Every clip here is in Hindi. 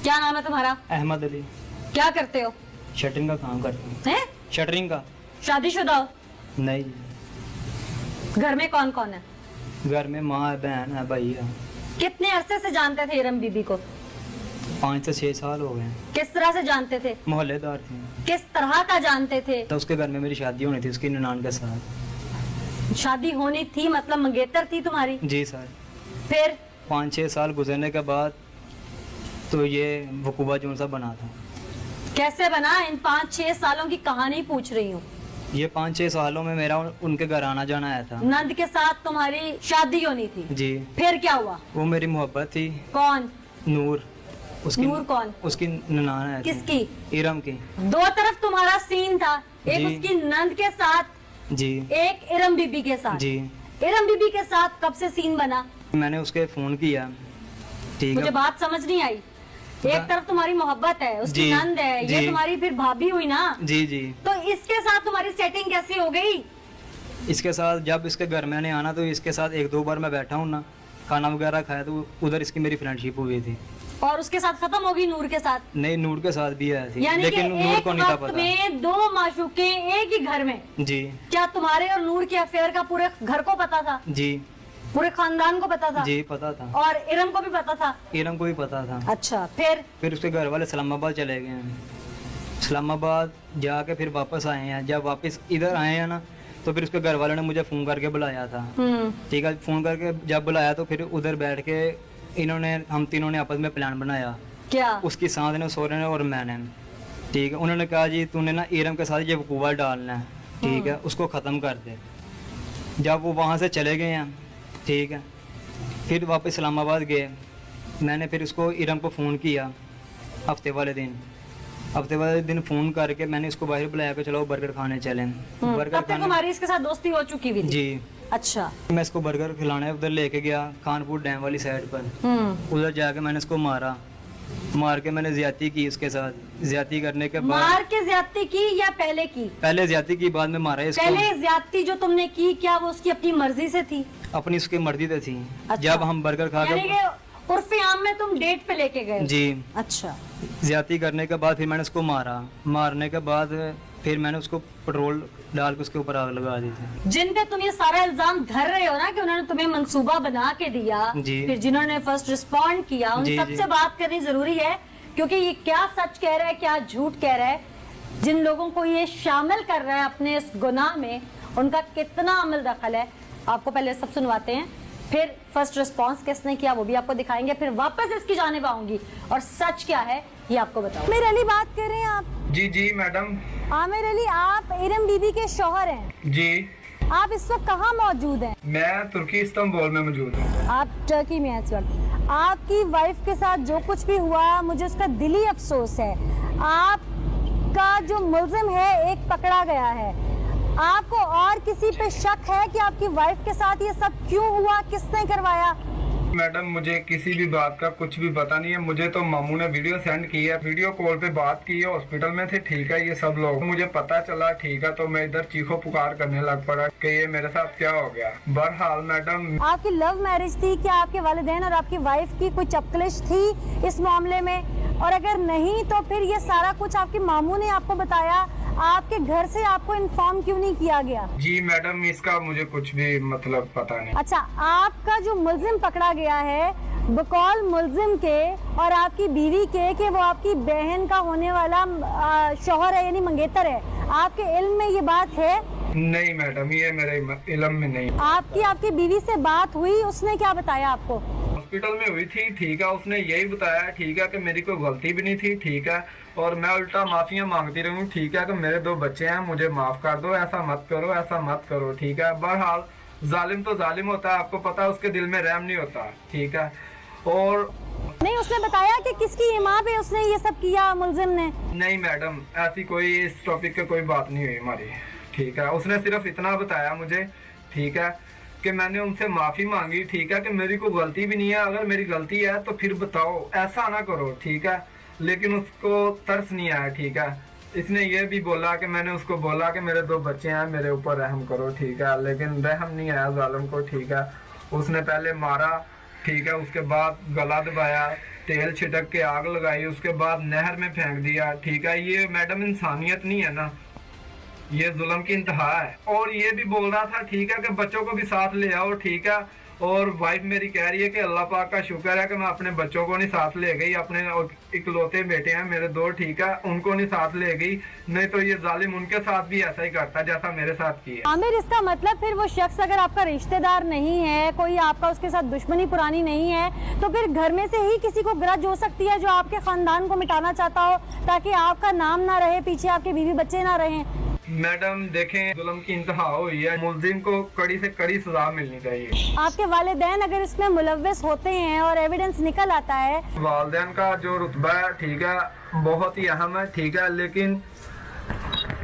क्या नाम है तुम्हारा? अहमद अली। क्या करते हो? शटरिंग का काम करते हैं। हैं? शटरिंग का। शादीशुदा हो? नहीं, घर में कौन कौन है? घर में माँ है, बहन है, भाई है। कितने अरसे से जानते थे इरम बीबी को? 5 से 6 साल हो गए हैं। किस तरह से जानते थे? मोहल्लेदार थे। किस तरह का जानते थे? तो उसके घर में मेरी शादी होनी थी, उसकी ननान के साथ। शादी होनी थी मतलब मंगेतर थी तुम्हारी? जी सर। फिर 5-6 साल गुजरने के बाद तो ये वकूबा जोन सा बना था। कैसे बना? इन 5-6 सालों की कहानी पूछ रही हूँ। ये 5-6 सालों में मेरा उनके घर आना जाना आया था। नंद के साथ तुम्हारी शादी होनी थी? जी। फिर क्या हुआ? वो मेरी मोहब्बत थी। कौन? नूर। उसकी नूर कौन? उसकी ननान है। किसकी? इरम की। दो तरफ तुम्हारा सीन था, एक जी। उसकी नंद के साथ, जी एक इरम बीबी के साथ। जी। इरम बीबी के साथ कब से सीन बना? मैंने उसके फोन किया, ठीक मुझे है। बात समझ नहीं आई। एक तरफ तुम्हारी मोहब्बत है, उसकी जी, नंद है, ये जी। तुम्हारी फिर भाभी हुई ना? जी जी। तो इसके साथ तुम्हारी सेटिंग कैसी हो गई? इसके साथ जब इसके घर मैंने आना तो इसके साथ 1-2 बार मैं बैठा हूँ ना, खाना वगैरह खाया, तो उधर इसकी मेरी फ्रेंडशिप हुई थी। और उसके साथ खत्म होगी नूर के साथ? नहीं, नूर के साथ भी है थी, यानी कि लेकिन नूर एक को नहीं था वक्त पता। में दो माशूके एक ही घर में? जी क्या तुम्हारे और नूर के अफेयर का पूरे घर को पता था? जी पूरे खानदान को पता था? जी पता था। और इरम को भी पता था? इरम को भी पता था। अच्छा, फिर उसके घर वाले इस्लामाबाद चले गए हैं। इस्लामाबाद जाके फिर वापस आए हैं। जब वापस इधर आए हैं ना, तो फिर उसके घर वालों ने मुझे फ़ोन करके बुलाया था। ठीक है, फ़ोन करके जब बुलाया तो फिर उधर बैठ के हम तीनों ने आपस में प्लान बनाया। क्या? उसकी साथ ने, सोरे ने और मैंने। ठीक है, उन्होंने कहा जी तूने ना इरम के साथ ये वकूवा डालना है, ठीक है, उसको ख़त्म कर दे। जब वो वहाँ से चले गए हैं, ठीक है, फिर वापस इस्लामाबाद गए। मैंने फिर उसको इरम को फ़ोन किया हफ्ते वाले दिन फ़ोन करके मैंने इसको बाहर बुलाया कि चलो बर्गर खाने चलें। बर्गर तब तक तुम्हारी इसके साथ दोस्ती हो चुकी हुई थी? जी। अच्छा। मैं इसको बर्गर खिलाने उधर लेके गया, खानपुर डैम वाली साइड पर। उधर जाके मैंने इसको मार के मैंने ज्यादती की उसके साथ। ज्यादती करने के बाद मार के ज्यादती की या पहले की? पहले ज्यादती की, बाद में मारा इसको। पहले ज्यादती जो तुमने की, क्या वो उसकी अपनी मर्जी से थी? अपनी उसकी मर्जी से थी। अच्छा। जब हम बर्गर खा यानी के कि उर्फे आम में तुम डेट पे लेके गए? जी। अच्छा। ज्यादती करने के बाद फिर मैंने उसको मारने के बाद फिर मैंने उसको पेट्रोल डाल के उसके ऊपर आग लगा दी थी। जिन पे तुम ये सारा इल्जाम धर रहे हो ना कि उन्होंने तुम्हें मंसूबा बना के दिया, जी। फिर जिन्होंने फर्स्ट रिस्पॉन्ड किया, उन जी, सबसे जी। बात करनी जरूरी है, क्योंकि ये क्या सच कह रहा है क्या झूठ कह रहा है। जिन लोगों को ये शामिल कर रहा है अपने इस गुनाह में, उनका कितना अमल दखल है, आपको पहले सब सुनवाते हैं, फिर फर्स्ट रिस्पांस किसने किया वो भी आपको दिखाएंगे, फिर वापस इसकी जानिब आऊंगी और सच क्या है ये आपको बताऊं। आमिर अली बात कर रहे हैं आप? जी जी मैडम। आमिर अली, आप इरम बीबी के शौहर हैं? जी। आप इस वक्त कहाँ मौजूद हैं? मैं तुर्की इस्तांबुल में मौजूद हूँ। आप टर्की में हैं इस वक्त। आपकी वाइफ के साथ जो कुछ भी हुआ, मुझे उसका दिली अफसोस है। आपका जो मुल्जिम है एक पकड़ा गया है। आपको और किसी पे शक है कि आपकी वाइफ के साथ ये सब क्यों हुआ, किसने करवाया? मैडम मुझे किसी भी बात का कुछ भी पता नहीं है। मुझे तो मामू ने वीडियो सेंड की है, वीडियो कॉल पे बात की है, हॉस्पिटल में थे, ठीक है, ये सब लोग। मुझे पता चला, ठीक है, तो मैं इधर चीखो पुकार करने लग पड़ा कि ये मेरे साथ क्या हो गया। बहरहाल मैडम, आपकी लव मैरिज थी, क्या आपके वालिदैन और आपकी वाइफ की कोई चपकलिश थी इस मामले में? और अगर नहीं तो फिर ये सारा कुछ आपके मामू ने आपको बताया, आपके घर से आपको इन्फॉर्म क्यों नहीं किया गया? जी मैडम, इसका मुझे कुछ भी मतलब पता नहीं। अच्छा, आपका जो मुल्जिम पकड़ा गया है, बकौल मुल्जिम के और आपकी बीवी के, कि वो आपकी बहन का होने वाला शौहर है, यानी मंगेतर है, आपके इल्म में ये बात है? नहीं मैडम, ये मेरे इल्म में नहीं। आपकी बीवी से बात हुई, उसने क्या बताया आपको? हॉस्पिटल में हुई थी, ठीक है, उसने यही बताया, ठीक है, कि मेरी कोई गलती भी नहीं थी, ठीक है, और मैं उल्टा माफिया मांगती रहूं, ठीक है, कि मेरे 2 बच्चे हैं, मुझे माफ कर दो, ऐसा मत करो, ऐसा मत करो, ठीक है। बहरहाल जालिम तो जालिम होता है, आपको पता है, उसके दिल में रहम नहीं होता, ठीक है। और नहीं, उसने बताया कि किसकी इमाम पे उसने ये सब किया, मुल्जिम ने? नहीं मैडम, ऐसी कोई इस टॉपिक पे कोई बात नहीं हुई हमारी, ठीक है। उसने सिर्फ इतना बताया मुझे, ठीक है, कि मैंने उनसे माफी मांगी, ठीक है, कि मेरी कोई गलती भी नहीं है, अगर मेरी गलती है तो फिर बताओ, ऐसा ना करो, ठीक है। लेकिन उसको तरस नहीं आया, ठीक है। इसने ये भी बोला कि मैंने उसको बोला कि मेरे 2 बच्चे हैं, मेरे ऊपर रहम करो, ठीक है, लेकिन रहम नहीं आया जालिम को, ठीक है। उसने पहले मारा, ठीक है, उसके बाद गला दबाया, तेल छिड़क के आग लगाई, उसके बाद नहर में फेंक दिया। ठीक है, ये मैडम इंसानियत नहीं है ना, ये जुल्म की इंतहा है। और ये भी बोल रहा था ठीक है कि बच्चों को भी साथ ले आओ। ठीक है, और वाइफ मेरी कह रही है कि अल्लाह पाक का शुक्र है कि मैं अपने बच्चों को नहीं साथ ले गई, अपने इकलौते बेटे हैं मेरे दो, ठीक है, उनको नहीं साथ ले गई, नहीं तो ये जालिम उनके साथ भी ऐसा ही करता जैसा मेरे साथ किया। आमिर, इसका मतलब फिर वो शख्स अगर आपका रिश्तेदार नहीं है, कोई आपका उसके साथ दुश्मनी पुरानी नहीं है, तो फिर घर में से ही किसी को ग्रज हो सकती है जो आपके खानदान को मिटाना चाहता हो ताकि आपका नाम ना रहे, पीछे आपके बीवी बच्चे ना रहें। मैडम देखें, जुल्म की इंतहा हुई है, मुलजिम को कड़ी से कड़ी सजा मिलनी चाहिए। आपके वालिदैन अगर इसमें मुलव्वस होते हैं और एविडेंस निकल आता है, वालिदैन का जो रुतबा है ठीक है बहुत ही अहम है। ठीक है, लेकिन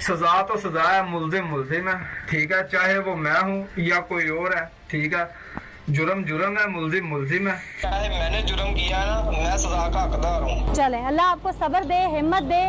सजा तो सजा है, मुलजिम मुलजिम है। ठीक है, चाहे वो मैं हूँ या कोई और है। ठीक है, जुर्म जुर्म है, मुलजिम मुलजिम है। चाहे मैंने जुर्म किया ना, मैं सजा का हकदार हूँ। चले, अल्लाह आपको सब्र दे, हिम्मत दे,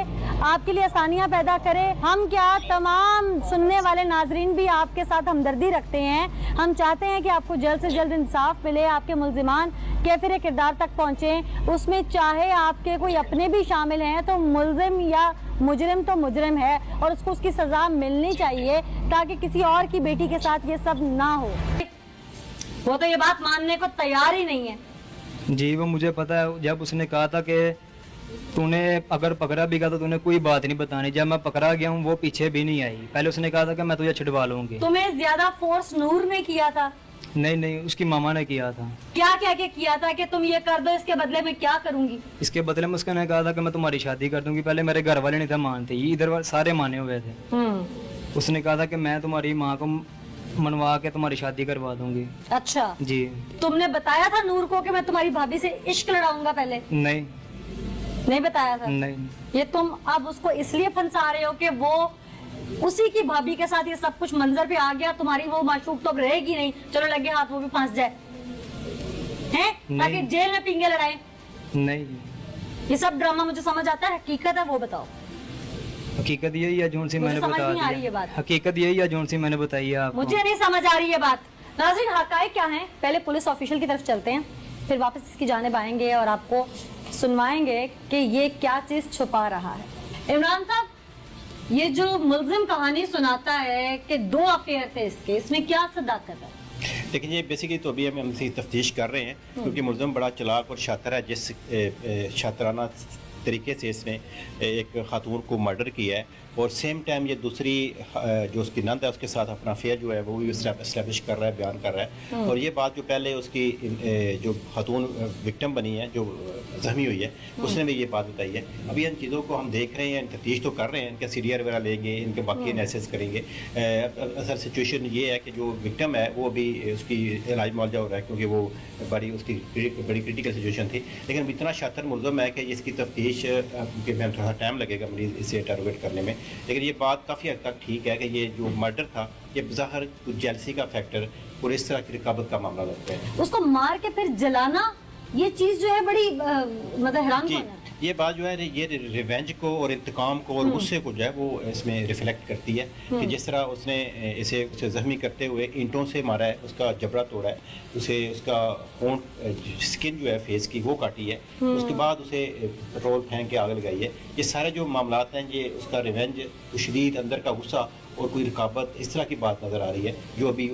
आपके लिए आसानियां पैदा करे। हम क्या, तमाम सुनने वाले नाजरीन भी आपके साथ हमदर्दी रखते हैं। हम चाहते हैं कि आपको जल्द से जल्द इंसाफ मिले, आपके मुल्जिमान कैफिर किरदार तक पहुँचे, उसमें चाहे आपके कोई अपने भी शामिल हैं तो मुल्जिम या मुजरिम तो मुजरिम है और उसको उसकी सज़ा मिलनी चाहिए ताकि किसी और की बेटी के साथ ये सब ना हो। वो तो ये बात मानने को तैयार ही नहीं है। जी वो मुझे पता है, जब उसने कहा था कि तूने अगर पकड़ा भी गया तो तूने कोई बात नहीं बतानी, जब मैं पकड़ा गया हूँ वो पीछे भी नहीं आई। पहले उसने कहा था कि मैं तुझे छिड़वा लूंगी। तुम्हें ज्यादा फोर्स नूर ने किया था? नहीं नहीं, उसकी मामा ने किया था। क्या क्या क्या किया था कि तुम ये कर दो, इसके बदले में क्या करूंगी? इसके बदले में उसने कहा था कि मैं तुम्हारी शादी कर दूंगी। पहले मेरे घर वाले नहीं थे मानते, ये इधर सारे माने हुए थे। उसने कहा था कि मैं तुम्हारी माँ को मनवा के तुम्हारी शादी करवा दूंगी। अच्छा जी। तुमने बताया था नूर को कि मैं तुम्हारी भाभी से इश्क लड़ाऊंगा? पहले नहीं बताया था। नहीं। ये तुम अब उसको इसलिए फंसा रहे हो कि वो उसी की भाभी के साथ ये सब कुछ मंजर पे आ गया, तुम्हारी वो माशूक तो अब रहेगी नहीं, चलो लगे हाथ वो भी फंस जाए हैं, ताकि जेल में पिंगे लड़ाए। नहीं, ये सब ड्रामा मुझे समझ आता है, हकीकत है वो बताओ। हकीकत यही है जोन सी मैंने समझ बता नहीं आ रही ये दी। बात। हकीकत यही है जोन सी मैंने बताई है आपको। मुझे नहीं समझ आ रही ये बात। नाज़रीन, हकायक क्या है, पहले पुलिस ऑफिशियल की तरफ चलते हैं, फिर वापस इसकी जानिब आएंगे और आपको सुनवाएंगे कि ये क्या चीज छुपा रहा है। इमरान साहब, ये जो मुल्जिम कहानी सुनाता है कि 2 अफेयर थे इसके, इसमें क्या सदाकत है? लेकिन ये बेसिकली तो अभी हम इसकी तफ्तीश कर रहे हैं, क्योंकि मुल्ज़िम बड़ा चालाक और शातिर है। जिस शातराना तरीके से इसने एक खातून को मर्डर किया है और सेम टाइम ये दूसरी जो उसकी नंद है उसके साथ अपना अफेयर जो है वो भी इस्टेब्लिश कर रहा है, बयान कर रहा है। और ये बात जो पहले उसकी जो खातून विक्टिम बनी है, जो जख्मी हुई है, उसने भी ये बात बताई है। अभी इन चीज़ों को हम देख रहे हैं, तफ्तीश तो कर रहे हैं, इनके सीडीआर वगैरह लेंगे, इनके बाकी एनालिसिस करेंगे। असल सिचुएशन ये है कि जो विक्टिम है वो अभी उसकी इलाज मुआवजा हो रहा है, क्योंकि वो बड़ी क्रिटिकल सिचुएशन थी। लेकिन इतना शातिर मुल्ज़िम है कि इसकी तफ्तीश के में थोड़ा टाइम लगेगा मरीज इसे इंटरोगेट करने में। लेकिन ये बात काफ़ी हद तक ठीक है कि ये जो मर्डर था ये ज़ाहिर कुछ जेलसी का फैक्टर और इस तरह की रिकाबत का मामला लगता है। उसको मार के फिर जलाना, ये चीज जो है बड़ी मतलब हैरान जी, कौन है? ये बात जो है ये रिवेंज को और इंतकाम को और गुस्से को जो है वो इसमें रिफ्लेक्ट करती है कि जिस तरह उसने उसे जख्मी करते हुए ईंटों से मारा है, उसका जबड़ा तोड़ा है, उसे उसका होंठ स्किन जो है फेस की वो काटी है, उसके बाद उसे पेट्रोल फेंक के आग लगाई है। ये सारे जो मामलात हैं ये उसका रिवेंज, शदीद अंदर का गुस्सा और कोई रुकावट, इस तरह की बात नज़र आ रही है जो अभी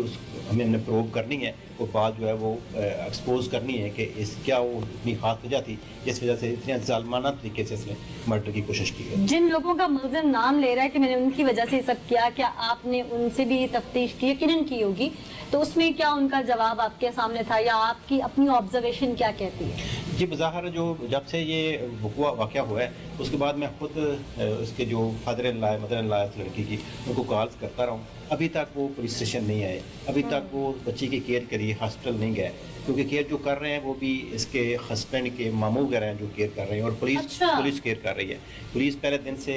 हमने प्रूव करनी है। वो बात जो है वो एक्सपोज करनी है कि इस क्या वो इतनी खास वजह थी जिस वजह से इतने जालमाना तरीके से इसने मर्डर की कोशिश की है। जिन लोगों का मुल्जिम नाम ले रहा है कि मैंने उनकी वजह से ये सब किया, क्या आपने उनसे भी तफ्तीश की? यकीनन की होगी, तो उसमें क्या उनका जवाब आपके सामने था या आपकी अपनी ऑब्जर्वेशन क्या कहती है? जी, बज़ाहिर जो जब से ये वाक़या हुआ है उसके बाद मैं खुद उसके जो father in law mother in law इस लड़की की उनको कॉल्स करता रहा हूँ। अभी तक वो पुलिस स्टेशन नहीं आए, अभी तक वो बच्ची की केयर करी हॉस्पिटल नहीं गए, क्योंकि केयर जो कर रहे हैं वो भी इसके हस्बैंड के मामू वगैरह हैं जो केयर कर रहे हैं और पुलिस केयर कर रही है। पुलिस पहले दिन से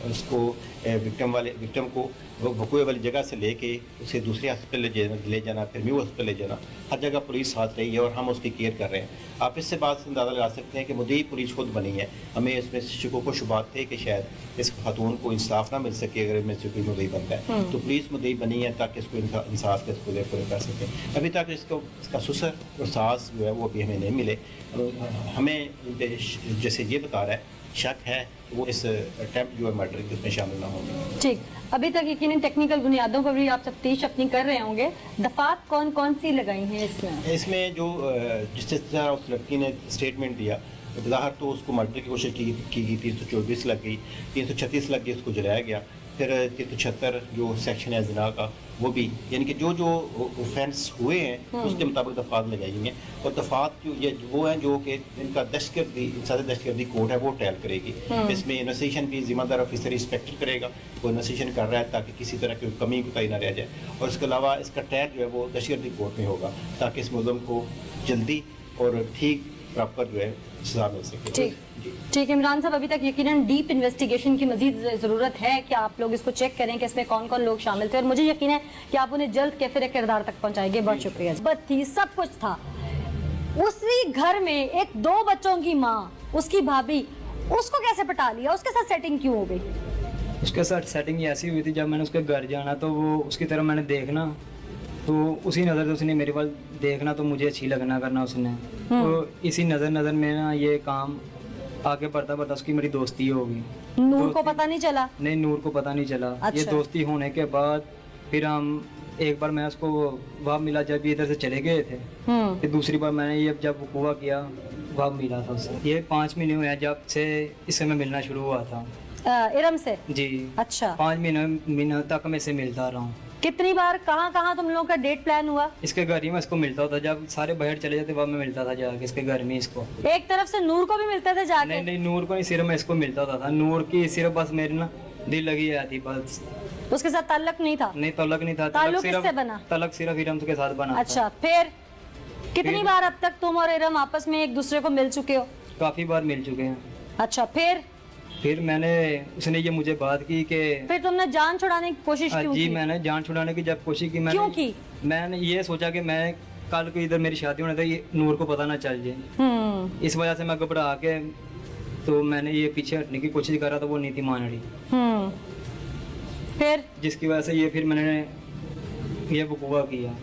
उसको विक्टिम को वकूए वाली जगह से लेके उसे दूसरे हॉस्पिटल ले जाना, फिर न्यू हॉस्पिटल ले जाना, हर जगह पुलिस साथ रही है और हम उसकी केयर कर रहे हैं। आप इससे बात से अंदाज़ा लगा सकते हैं कि मुद्दई पुलिस खुद बनी है। हमें इसमें शिकों को शुबात थे कि शायद इस खातून को इंसाफ ना मिल सके अगर इसमें से कोई मुद्दई बनता है, तो पुलिस मुद्दई बनी है ताकि इसको इंसाफ के इसको पूरे कर सकें। अभी तक इसका ससुर और सास जो है वो अभी हमें नहीं मिले। हमें जैसे ये बता रहा है शक है वो इस अटेम्प्ट जो है मर्डर के उसमें शामिल ना होंगे। ठीक, अभी तक यकीनन टेक्निकल बुनियादों पर भी आप तफ्तीश अपनी कर रहे होंगे। दफात कौन कौन सी लगाई हैं इसमें? इसमें जो जिस तरह उस लड़की ने स्टेटमेंट दिया, ज़ाहिर तो उसको मर्डर की कोशिश की गई, 324 लग गई, 336 लग गई, उसको जलाया गया। फिर 376 जो सेक्शन है ज़िना का वो भी, यानी कि जो जो ऑफेंस हुए हैं उसके मुताबिक दफात लगाई गई हैं। और दफात जो ये वो हैं जो कि इनका दहशतगर्दी कोर्ट है वो ट्रायल करेगी। इसमें इन्वेस्टिगेशन भी जिम्मेदार ऑफिसर इंस्पेक्टर करेगा, वो इन्वेस्टिगेशन कर रहा है ताकि किसी तरह की कमी कोताही ना रह जाए। और इसके अलावा इसका ट्रायल जो है वो दहशतगर्दी कोर्ट में होगा ताकि इस मुलज़म को जल्दी और ठीक प्रॉपर जो है सजा मिल सके। ठीक ठीक, इमरान साहब अभी तक यकीनन डीप इन्वेस्टिगेशन की मजीद ज़रूरत है कि आप लोग इसको चेक करें कि इसमें कौन कौन लोग शामिल थे, और मुझे यकीन है कि आप उन्हें जल्द कैफिर किरदार तक पहुंचाएंगे। बहुत शुक्रिया। बस थी, सब कुछ था उसी घर में, एक 2 बच्चों की माँ, उसकी भाभी, उसको कैसे पटा लिया? उसके साथ सेटिंग क्यों हो गई? उसके साथ सेटिंग ऐसी हुई थी, जब मैंने उसके घर जाना तो वो उसकी तरफ मैंने देखना, तो उसी नज़र से उसने मेरे पास देखना, तो मुझे अच्छी लगना करना उसने, तो इसी नज़र में ना ये काम आगे बढ़ता बढ़ता उसकी मेरी दोस्ती होगी। नूर को पता नहीं चला? नहीं, नूर को पता नहीं चला। अच्छा। ये दोस्ती होने के बाद फिर हम एक बार मैं उसको वहाँ मिला जब ये इधर से चले गए थे, फिर दूसरी बार मैंने ये जब हुआ किया वहाँ मिला था उससे। ये 5 महीने हुए हैं जब से इससे मैं मिलना शुरू हुआ था। इरम से? जी। अच्छा। 5 महीने तक मैं इससे मिलता रहा हूँ। कितनी बार, कहाँ कहाँ तुम लोगों का डेट प्लान हुआ? इसके घर ही में इसको मिलता था, जब सारे बाहर चले जाते वहाँ मैं मिलता था जाके इसके घर में इसको। एक तरफ से नूर को भी मिलते थे जाके? नहीं नहीं, नूर को नहीं, सिर्फ मैं इसको मिलता था। नूर की सिर्फ बस मेरी ना दिल लगी आती बस, उसके साथ ताल्लुक नहीं था? नहीं तलक नहीं था। ताल्लुक किससे बना? तलक सिर्फ इरम के साथ बना था। अच्छा, फिर कितनी बार अब तक तुम और इरम आपस में एक दूसरे को मिल चुके हो? काफी बार मिल चुके हैं। अच्छा, फिर मैंने उसने ये मुझे बात की कि फिर तुमने जान छुड़ाने की कोशिश क्यों जी की? मैंने जान छुड़ाने की जब कोशिश की, क्यों की? मैंने ये सोचा कि मैं कल को इधर मेरी शादी होने था, ये नूर को पता ना चल जाए, इस वजह से मैं घबरा के तो मैंने ये पीछे हटने की कोशिश कर रहा था, वो नहीं थी मान रही, फिर जिसकी वजह से ये फिर मैंने ये वकूआ किया।